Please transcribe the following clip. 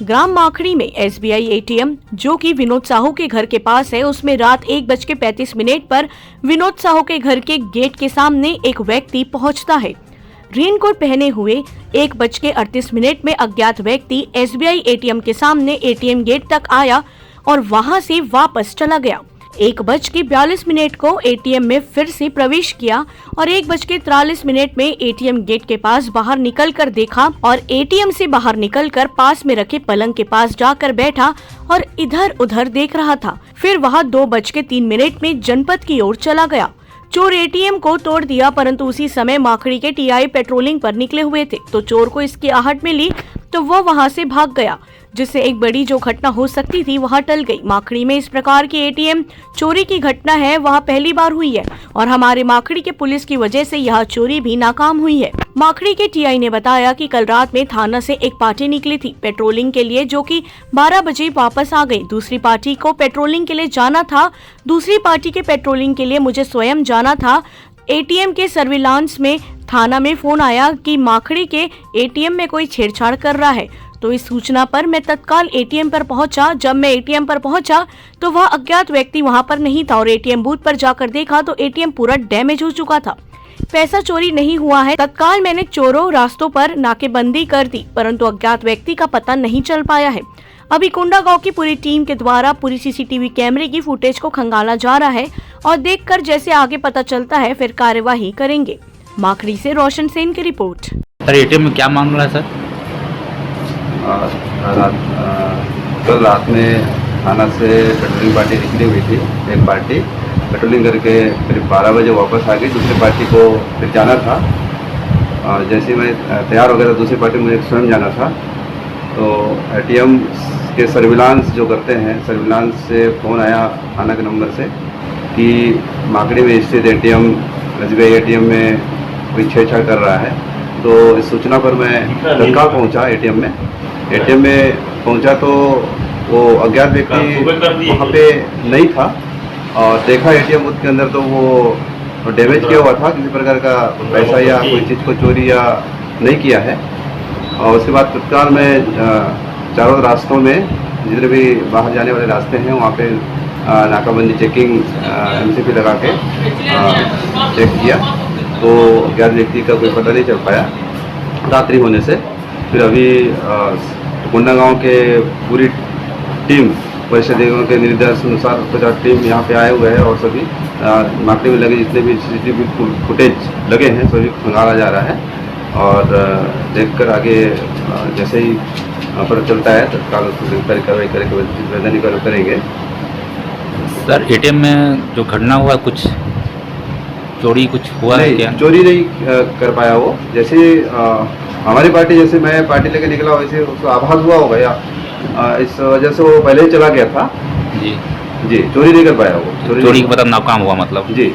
ग्राम माखड़ी में SBI ATM जो कि विनोद साहू के घर के पास है, उसमें रात 1:35 पर विनोद साहू के घर के गेट के सामने एक व्यक्ति पहुंचता है। रेनकोट पहने हुए 1:38 में अज्ञात व्यक्ति SBI ATM के सामने ATM गेट तक आया और वहां से वापस चला गया। 1:42 को ATM में फिर से प्रवेश किया और 1:43 में ATM गेट के पास बाहर निकलकर देखा और ATM से बाहर निकलकर पास में रखे पलंग के पास जाकर बैठा और इधर उधर देख रहा था। फिर वह 2:03 में जनपद की ओर चला गया। चोर ATM को तोड़ दिया, परंतु उसी समय माखड़ी के TI पेट्रोलिंग पर निकले हुए थे तो चोर को इसकी आहट मिली तो वह वहां से भाग गया, जिससे एक बड़ी जो घटना हो सकती थी वह टल गई। माखड़ी में इस प्रकार की ATM चोरी की घटना है वह पहली बार हुई है और हमारे माखड़ी के पुलिस की वजह से यह चोरी भी नाकाम हुई है। माखड़ी के TI ने बताया कि कल रात में थाना से एक पार्टी निकली थी पेट्रोलिंग के लिए, जो कि 12 बजे वापस आ गई। दूसरी पार्टी को पेट्रोलिंग के लिए जाना था। दूसरी पार्टी के पेट्रोलिंग के लिए मुझे स्वयं जाना था। ATM के सर्विलांस में थाना में फोन आया कि माखड़ी के ATM में कोई छेड़छाड़ कर रहा है, तो इस सूचना पर मैं तत्काल ATM पर पहुंचा। जब मैं ATM पर पहुंचा तो वह अज्ञात व्यक्ति वहां पर नहीं था और ATM बूथ पर जाकर देखा तो ATM पूरा डैमेज हो चुका था। पैसा चोरी नहीं हुआ है। तत्काल मैंने चोरों रास्तों पर नाकेबंदी कर दी, परंतु अज्ञात व्यक्ति का पता नहीं चल पाया है। अभी कुंडा गांव की पूरी टीम के द्वारा पूरी CCTV कैमरे की फुटेज को खंगाला जा रहा है और देखकर जैसे आगे पता चलता है फिर कार्यवाही करेंगे। माखड़ी से रोशन सेन की रिपोर्ट। सर ATM में क्या मामला है सर? कल रात में थाना से पेट्रोलिंग पार्टी निकली हुई थी। एक पार्टी पेट्रोलिंग करके करीब 12 बजे वापस आ गई। दूसरी पार्टी को फिर जाना था और जैसे मैं तैयार हो गया था दूसरी पार्टी मुझे स्वयं जाना था तो ATM के सर्विलांस जो करते हैं, सर्विलांस से फ़ोन आया थाना के नंबर से कि माखड़ी में स्थित SBI ATM में कोई छेड़छाड़ कर रहा है। तो इस सूचना पर मैं तत्काल पहुंचा ATM में पहुंचा तो वो अज्ञात व्यक्ति वहाँ पे नहीं था और देखा ATM बूथ के अंदर तो वो डैमेज किया हुआ था, किसी प्रकार का पैसा या कोई चीज़ को चोरी या नहीं किया है। और उसके बाद तत्काल में चारों रास्तों में जितने भी बाहर जाने वाले रास्ते हैं वहाँ पे नाकाबंदी चेकिंग MCP लगा के चेक किया तो अज्ञात व्यक्ति का कोई पता नहीं चल पाया रात्रि होने से। फिर अभी कुंडा गांव के पूरी टीम परिषदेयों के निर्देश अनुसार 50 टीम यहाँ पे आए हुए हैं और सभी माखड़ी में लगे जितने भी CCTV फुटेज लगे हैं सभी खंगाला जा रहा है और देखकर आगे जैसे ही पता चलता है तत्काल उसको कार्रवाई करके वैधानिक कार्रवाई करेंगे। सर ATM में जो घटना हुआ कुछ चोरी कुछ हुआ है क्या? चोरी नहीं कर पाया वो। जैसे हमारी पार्टी जैसे मैं पार्टी लेके निकला वैसे उसको आभास हुआ होगा या इस वजह से वो पहले ही चला गया था। जी चोरी नहीं कर पाया वो। चोरी का मतलब नाकाम हुआ मतलब? जी।